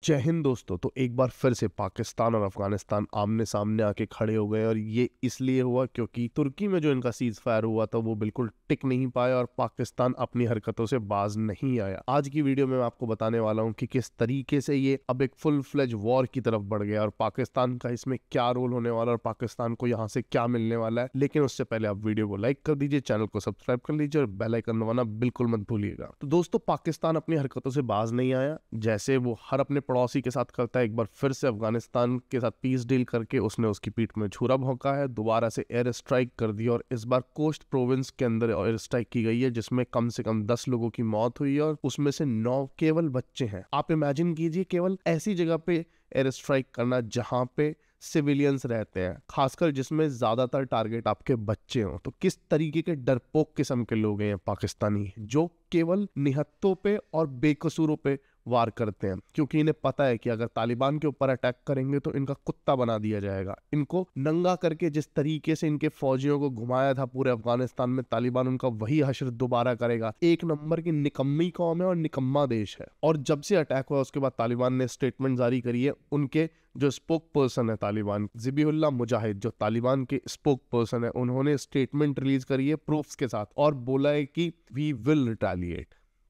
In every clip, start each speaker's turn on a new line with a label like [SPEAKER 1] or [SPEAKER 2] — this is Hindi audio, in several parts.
[SPEAKER 1] जय हिंद दोस्तों। तो एक बार फिर से पाकिस्तान और अफगानिस्तान आमने सामने आके खड़े हो गए और ये इसलिए हुआ क्योंकि तुर्की में जो इनका सीज फायर हुआ था वो बिल्कुल टिक नहीं पाया और पाकिस्तान अपनी हरकतों से बाज नहीं आया। आज की वीडियो में मैं आपको बताने वाला हूं कि किस तरीके से ये अब एक फुल फ्लेज वॉर की तरफ बढ़ गया और पाकिस्तान का इसमें क्या रोल होने वाला और पाकिस्तान को यहाँ से क्या मिलने वाला है। लेकिन उससे पहले आप वीडियो को लाइक कर दीजिए, चैनल को सब्सक्राइब कर लीजिए और बेल आइकन दबाना बिल्कुल मत भूलिएगा। तो दोस्तों, पाकिस्तान अपनी हरकतों से बाज नहीं आया। जैसे वो हर अपने पड़ोसी के साथ करता है, एक बार फिर से अफगानिस्तान के साथ पीस डील करके उसने उसकी पीठ में छुरा भोंका है, दोबारा से एयर स्ट्राइक कर दी और इस बार कोस्ट प्रोविंस के अंदर एयर स्ट्राइक की गई है जिसमें कम से कम 10 लोगों की मौत हुई है और उसमें से 9 केवल बच्चे हैं। आप इमेजिन कीजिए केवल ऐसी जगह पे एयर स्ट्राइक करना जहां पे सिविलियंस रहते हैं, खासकर जिसमें ज्यादातर टारगेट आपके बच्चे हों। तो किस तरीके के डरपोक किस्म के लोग हैं पाकिस्तानी जो केवल निहत्तों पे और बेकसूरों पे वार करते हैं, क्योंकि इन्हें पता है कि अगर तालिबान के ऊपर अटैक करेंगे तो इनका कुत्ता बना दिया जाएगा। इनको नंगा करके जिस तरीके से इनके फौजियों को घुमाया था पूरे अफगानिस्तान में, तालिबान उनका वही हश्र दोबारा करेगा। एक नंबर की निकम्मी कौम है और निकम्मा देश है। और जब से अटैक हुआ उसके बाद तालिबान ने स्टेटमेंट जारी करी है। उनके जो स्पोक पर्सन है तालिबान, ज़बीहुल्लाह मुजाहिद, जो तालिबान के स्पोक पर्सन है, उन्होंने स्टेटमेंट रिलीज करी है प्रूफ्स के साथ और बोला है कि we will retaliate,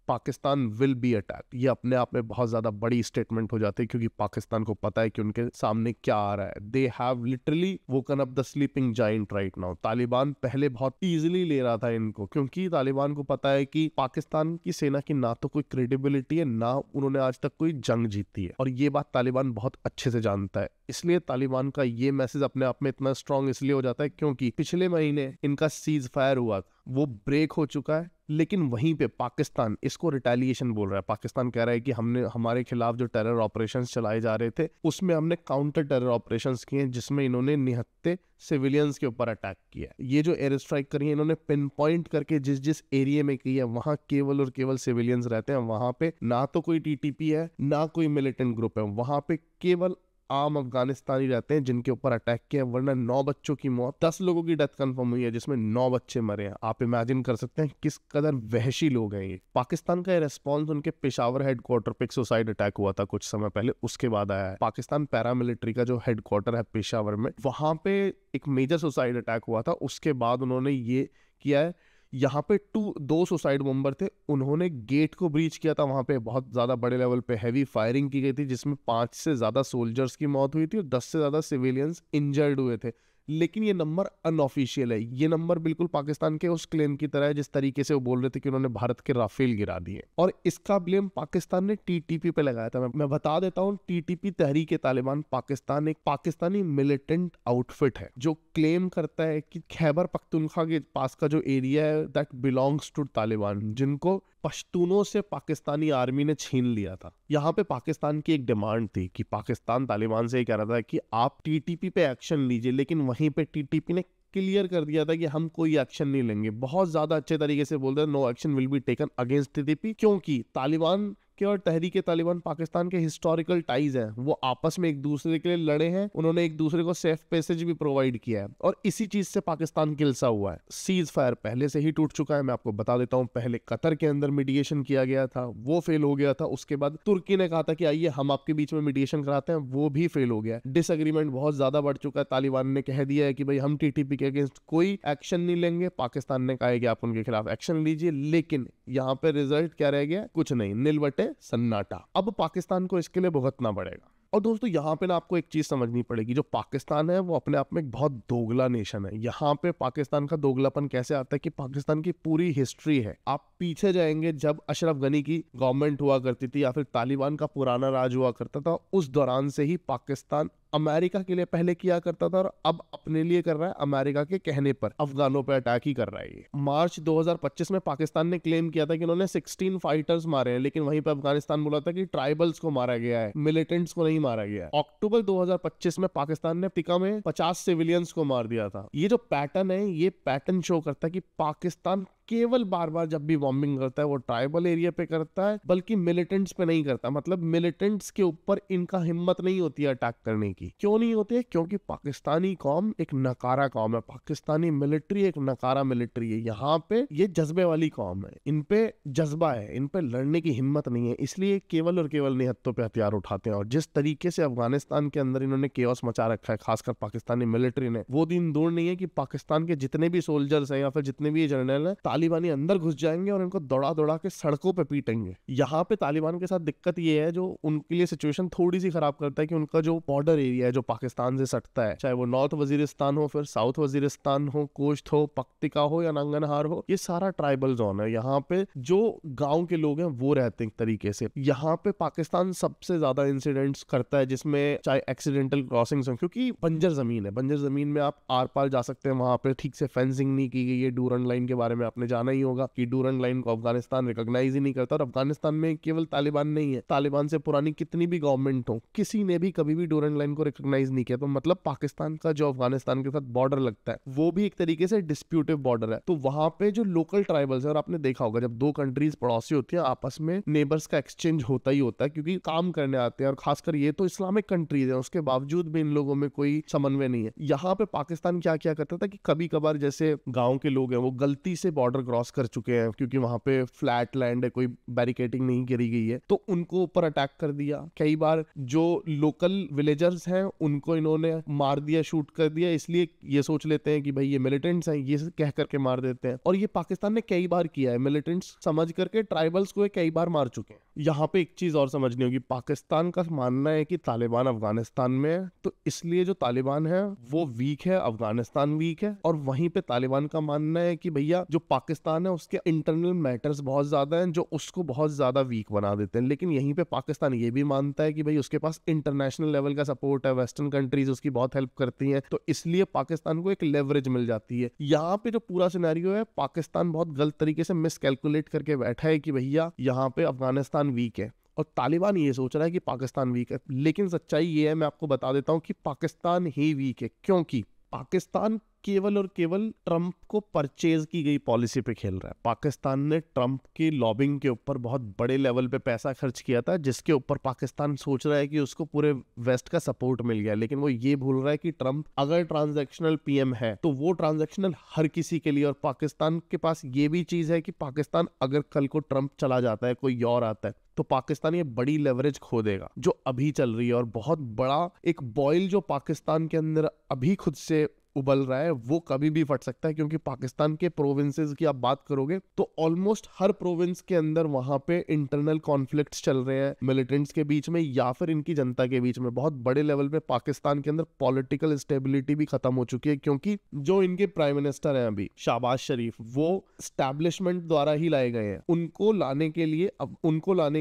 [SPEAKER 1] Pakistan will be attack. ये अपने आप में बहुत ज्यादा बड़ी स्टेटमेंट हो जाती है क्योंकि पाकिस्तान को पता है कि उनके सामने क्या आ रहा है। They have literally woken up the sleeping giant right now. Taliban पहले बहुत इजीली ले रहा था इनको, क्योंकि तालिबान को पता है कि पाकिस्तान की सेना की ना तो कोई क्रेडिबिलिटी है, ना उन्होंने आज तक कोई जंग जीती है और ये बात तालिबान बहुत अच्छे से जानता है। इसलिए तालिबान का ये मैसेज अपने आप में इतना स्ट्रांग इसलिए हो जाता है क्योंकि पिछले महीने इनका सीज फायर हुआ था, वो ब्रेक हो चुका है, लेकिन वहीं पे पाकिस्तान इसको रिटेलिएशन बोल रहा है। पाकिस्तान कह रहा है कि हमने हमारे खिलाफ जो टेरर ऑपरेशंस चलाए जा रहे थे उसमें हमने काउंटर टेरर ऑपरेशंस किए जिसमें इन्होंने निहत्ते सिविलियंस के ऊपर अटैक किया। ये जो एयर स्ट्राइक करी है इन्होंने पिन पॉइंट करके जिस जिस एरिया में की है वहां केवल और केवल सिविलियंस रहते हैं। वहां पे ना तो कोई टीटीपी है ना कोई मिलिटेंट ग्रुप है, वहां पे केवल आम अफगानिस्तानी रहते हैं जिनके ऊपर अटैक किया। वरना 9 बच्चों की मौत, 10 लोगों की डेथ कंफर्म हुई है जिसमें 9 बच्चे मरे हैं। आप इमेजिन कर सकते हैं किस कदर वहशी लोग हैं ये। पाकिस्तान का रेस्पॉन्स उनके पेशावर हेडक्वार्टर पे एक सुसाइड अटैक हुआ था कुछ समय पहले, उसके बाद आया है। पाकिस्तान पैरामिलिट्री का जो हेडक्वार्टर है पेशावर में, वहां पे एक मेजर सुसाइड अटैक हुआ था। उसके बाद उन्होंने ये किया है, यहाँ पे दो सुसाइड बॉम्बर थे, उन्होंने गेट को ब्रीच किया था। वहां पे बहुत ज्यादा बड़े लेवल पे हैवी फायरिंग की गई थी जिसमें 5 से ज्यादा सोल्जर्स की मौत हुई थी और 10 से ज्यादा सिविलियंस इंजर्ड हुए थे। लेकिन ये नंबर अनऑफिशियल है। ये नंबर बिल्कुल पाकिस्तान के उस क्लेम की तरह है जिस तरीके से वो बोल रहे थे कि उन्होंने भारत के राफेल गिरा दिए, और इसका ब्लेम पाकिस्तान ने टीटीपी पे लगाया था। मैं बता देता हूँ, टीटीपी तहरीक तालिबान पाकिस्तान एक पाकिस्तानी मिलिटेंट आउटफिट है जो क्लेम करता है कि खैबर पख्तूनख्वा के पास का जो एरिया है दैट बिलोंग्स टू तालिबान, जिनको पश्तूनों से पाकिस्तानी आर्मी ने छीन लिया था। यहाँ पे पाकिस्तान की एक डिमांड थी कि पाकिस्तान तालिबान से ये कह रहा था कि आप टीटीपी पे एक्शन लीजिए, लेकिन वहीं पे टीटीपी ने क्लियर कर दिया था कि हम कोई एक्शन नहीं लेंगे। बहुत ज्यादा अच्छे तरीके से बोल रहे हैं, no action will be taken against TTP, क्योंकि तालिबान के और तहरीके तालिबान पाकिस्तान के हिस्टोरिकल टाइज हैं। वो आपस में एक दूसरे के लिए लड़े हैं, उन्होंने एक दूसरे को सेफ पैसेज भी प्रोवाइड किया है और इसी चीज से पाकिस्तान किलसा हुआ है। सीज फायर पहले से ही टूट चुका है। मैं आपको बता देता हूं, पहले कतर के अंदर मीडिएशन किया गया था, वो फेल हो गया था। उसके बाद तुर्की ने कहा था कि आइए हम आपके बीच में मीडिएशन कराते हैं, वो भी फेल हो गया। डिसएग्रीमेंट बहुत ज्यादा बढ़ चुका है। तालिबान ने कह दिया है कि भाई हम टीटीपी के अगेंस्ट कोई एक्शन नहीं लेंगे। पाकिस्तान ने कहा है कि आप उनके खिलाफ एक्शन लीजिए, लेकिन यहाँ पे रिजल्ट क्या रह गया? कुछ नहीं, नील बटे सन्नाटा। अब पाकिस्तान को इसके लिए भुगतना पड़ेगा। और दोस्तों, यहाँ पे ना आपको एक चीज समझनी पड़ेगी, जो पाकिस्तान है वो अपने आप में एक बहुत दोगला नेशन है। यहाँ पे पाकिस्तान का दोगलापन कैसे आता है कि पाकिस्तान की पूरी हिस्ट्री है। आप पीछे जाएंगे, जब अशरफ गनी की गवर्नमेंट हुआ करती थी या फिर तालिबान का पुराना राज हुआ करता था, उस दौरान से ही पाकिस्तान अमेरिका के लिए पहले किया करता था और अब अपने लिए कर रहा है। अमेरिका के कहने पर अफगानों पर अटैक ही कर रहा है। मार्च 2025 में पाकिस्तान ने क्लेम किया था कि उन्होंने 16 फाइटर्स मारे हैं, लेकिन वहीं पर अफगानिस्तान बोला था कि ट्राइबल्स को मारा गया है, मिलिटेंट्स को नहीं मारा गया है। अक्टूबर 2025 में पाकिस्तान ने टिका में 50 सिविलियंस को मार दिया था। ये जो पैटर्न है, ये पैटर्न शो करता है कि पाकिस्तान केवल बार बार जब भी बॉम्बिंग करता है वो ट्राइबल एरिया पे करता है, बल्कि मिलिटेंट्स पे नहीं करता। मतलब मिलिटेंट्स के ऊपर इनका हिम्मत नहीं होती है अटैक करने की। क्यों नहीं होती है? क्योंकि पाकिस्तानी कौम एक नकारा कौम है, पाकिस्तानी मिलिट्री एक नकारा मिलिट्री है। यहाँ पे ये जज्बे वाली कौम है, इन पे जज्बा है, इन पे लड़ने की हिम्मत नहीं है, इसलिए केवल और केवल निहत्तों पे हथियार उठाते हैं। और जिस तरीके से अफगानिस्तान के अंदर इन्होंने केओस मचा रखा है, खासकर पाकिस्तानी मिलिट्री ने, वो दिन दूर नहीं है कि पाकिस्तान के जितने भी सोल्जर्स हैं या फिर जितने भी जनरल हैं, तालिबानी अंदर घुस जाएंगे और इनको दौड़ा दौड़ा के सड़कों पे पीटेंगे। यहाँ पे तालिबान के साथ दिक्कत ये है, जो उनके लिए सिचुएशन थोड़ी सी खराब करता है, कि उनका जो बॉर्डर एरिया है जो पाकिस्तान से सटता है, चाहे वो नॉर्थ वजीरिस्तान हो, फिर साउथ वजीरिस्तान हो, कोश्त हो, पख्तिका हो या नंगनहार हो, ये सारा ट्राइबल जोन है। यहाँ पे जो गांव के लोग हैं वो रहते हैं एक तरीके से। यहाँ पे पाकिस्तान सबसे ज्यादा इंसिडेंट्स करता है, जिसमें चाहे एक्सीडेंटल क्रॉसिंग्स हो, क्योंकि बंजर जमीन है, बंजर जमीन में आप आर पार जा सकते हैं, वहां पे ठीक से फेंसिंग नहीं की गई है। डूरन लाइन के बारे में आपने जाना ही होगा कि डूरन लाइन को अफगानिस्तान रिकॉग्नाइज ही नहीं करता। और अफगानिस्तान में केवल तालिबान नहीं है, तालिबान से पुरानी कितनी भी गवर्नमेंट हो, किसी ने भी कभी भी डूरन लाइन को रिकॉग्नाइज नहीं किया। तो मतलब पाकिस्तान का जो अफगानिस्तान के साथ बॉर्डर लगता है वो भी एक तरीके से डिस्प्यूटिव बॉर्डर है। तो वहां पे जो लोकल ट्राइबल्स है, और आपने देखा होगा जब दो कंट्रीज पड़ोसी होती है आपस में नेबर्स का एक्सचेंज होता ही होता है, क्योंकि काम करने आते हैं। और खासकर ये तो इस्लामिक कंट्रीज है, उसके बावजूद भी इन लोगों में कोई समन्वय नहीं है। यहाँ पे पाकिस्तान क्या क्या करता था कि कभी कभार जैसे गांव के लोग हैं वो गलती से बॉर्डर क्रॉस कर चुके हैं, क्योंकि वहां पे फ्लैट लैंड है, कोई बैरिकेडिंग नहीं करी गई है, तो उनको ऊपर अटैक कर दिया। कई बार जो लोकल विलेजर्स हैं उनको इन्होंने मार दिया, शूट कर दिया, इसलिए ये सोच लेते हैं कि भाई ये मिलिटेंट्स हैं, ये कह करके मार देते हैं। और ये पाकिस्तान ने कई बार किया है, मिलिटेंट्स समझ करके ट्राइबल्स को कई बार मार चुके हैं। यहाँ पे एक चीज और समझनी होगी, पाकिस्तान का मानना है कि तालिबान अफगानिस्तान में है, तो इसलिए जो तालिबान है वो वीक है, अफगानिस्तान वीक है। और वहीं पे तालिबान का मानना है कि भैया जो पाकिस्तान है उसके इंटरनल मैटर्स बहुत ज्यादा हैं, जो उसको बहुत ज्यादा वीक बना देते हैं। लेकिन यहीं पे पाकिस्तान ये भी मानता है कि भाई उसके पास इंटरनेशनल लेवल का सपोर्ट है, वेस्टर्न कंट्रीज उसकी बहुत हेल्प करती हैं, तो इसलिए पाकिस्तान को एक लेवरेज मिल जाती है। यहाँ पे जो पूरा सिनेरियो है, पाकिस्तान बहुत गलत तरीके से मिसकैलकुलेट करके बैठा है कि भैया यहाँ पे अफगानिस्तान वीक है, और तालिबान ये सोच रहा है कि पाकिस्तान वीक है। लेकिन सच्चाई ये है, मैं आपको बता देता हूँ कि पाकिस्तान ही वीक है, क्योंकि पाकिस्तान केवल और केवल ट्रंप को परचेज की गई पॉलिसी पे खेल रहा है। पाकिस्तान ने ट्रंप की लॉबिंग के ऊपर बहुत बड़े लेवल पे पैसा खर्च किया था, जिसके ऊपर पाकिस्तान सोच रहा है कि उसको पूरे वेस्ट का सपोर्ट मिल गया। लेकिन वो ये भूल रहा है कि ट्रंप अगर ट्रांजैक्शनल पीएम है तो वो ट्रांजैक्शनल हर किसी के लिए, और पाकिस्तान के पास ये भी चीज है कि पाकिस्तान अगर कल को ट्रंप चला जाता है, कोई और आता है, तो पाकिस्तान ये बड़ी लेवरेज खो देगा जो अभी चल रही है। और बहुत बड़ा एक बॉयल जो पाकिस्तान के अंदर अभी खुद से उबल रहा है, वो कभी भी फट सकता है। क्योंकि पाकिस्तान के प्रोविंसेस की आप बात करोगे तो ऑलमोस्ट हर प्रोविंस के अंदर वहां पे इंटरनल कॉन्फ्लिक्ट्स चल रहे हैं, मिलिटेंट्स के बीच में या फिर इनकी जनता के बीच में। बहुत बड़े लेवल पे पाकिस्तान के अंदर पॉलिटिकल स्टेबिलिटी भी खत्म हो चुकी है, क्योंकि जो इनके प्राइम मिनिस्टर हैं अभी शहबाज शरीफ, वो स्टैब्लिशमेंट द्वारा ही लाए गए हैं। उनको लाने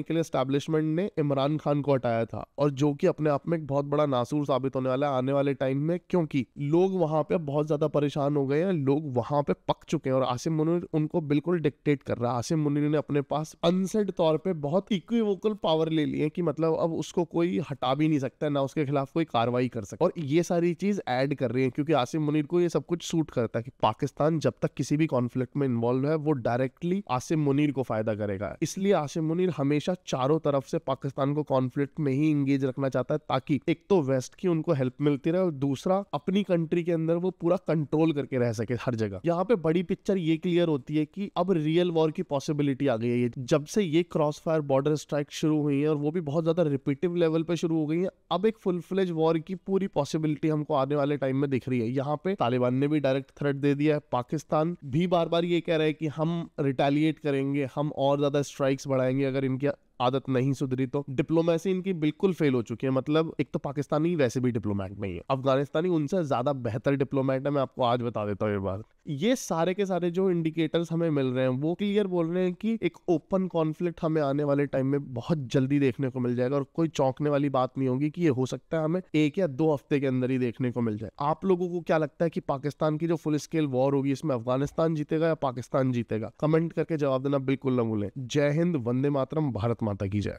[SPEAKER 1] के लिए स्टैब्लिशमेंट ने इमरान खान को हटाया था, और जो कि अपने आप में एक बहुत बड़ा नासूर साबित होने वाला है आने वाले टाइम में, क्योंकि लोग वहां पे बहुत ज्यादा परेशान हो गए हैं, लोग वहां पे पक चुके हैं और आसिम मुनीर उनको बिल्कुल डिक्टेट कर रहा है। आसिम मुनीर ने अपने पास अनसेड तौर पे बहुत इक्विवोकल पावर ले ली है कि मतलब अब उसको कोई हटा भी नहीं सकता, ना उसके खिलाफ कोई कार्रवाई कर सकता। और ये सारी चीज ऐड कर रही है क्योंकि आसिम मुनीर को ये सब कुछ सूट करता है कि पाकिस्तान जब तक किसी भी कॉन्फ्लिक्ट में इन्वॉल्व है वो डायरेक्टली आसिम मुनीर को फायदा करेगा। इसलिए आसिम मुनीर हमेशा चारों तरफ से पाकिस्तान को कॉन्फ्लिक्ट में ही इंगेज रखना चाहता है, ताकि एक तो वेस्ट की उनको हेल्प मिलती रहे और दूसरा अपनी कंट्री के अंदर वो पूरा कंट्रोल करके रह सके हर जगह। यहाँ पे बड़ी पिक्चर ये क्लियर होती है कि अब रियल वॉर की पॉसिबिलिटी आ गई है। जब से ये क्रॉस फायर बॉर्डर स्ट्राइक शुरू हुई है और वो भी बहुत ज्यादा रिपीटिव लेवल पे शुरू हो गई है, अब एक फुल फ्लेज वॉर की पूरी पॉसिबिलिटी हमको आने वाले टाइम में दिख रही है। यहाँ पे तालिबान ने भी डायरेक्ट थ्रेट दे दिया है, पाकिस्तान भी बार बार ये कह रहा है कि हम रिटेलिएट करेंगे, हम और ज्यादा स्ट्राइक्स बढ़ाएंगे अगर इनकी आदत नहीं सुधरी तो। डिप्लोमेसी इनकी बिल्कुल फेल हो चुकी है। मतलब एक तो पाकिस्तानी वैसे भी डिप्लोमेट नहीं है, अफगानिस्तानी उनसे ज्यादा बेहतर डिप्लोमेट है, मैं आपको आज बता देता हूँ ये बात। ये सारे के सारे जो इंडिकेटर्स हमें मिल रहे हैं वो क्लियर बोल रहे हैं कि एक ओपन कॉन्फ्लिक्ट हमें आने वाले टाइम में बहुत जल्दी देखने को मिल जाएगा, और कोई चौंकने वाली बात नहीं होगी कि ये हो सकता है हमें 1 या 2 हफ्ते के अंदर ही देखने को मिल जाए। आप लोगों को क्या लगता है कि पाकिस्तान की जो फुल स्केल वॉर होगी इसमें अफगानिस्तान जीतेगा या पाकिस्तान जीतेगा? कमेंट करके जवाब देना बिल्कुल ना भूलें। जय हिंद, वंदे मातरम, भारत माता की जय।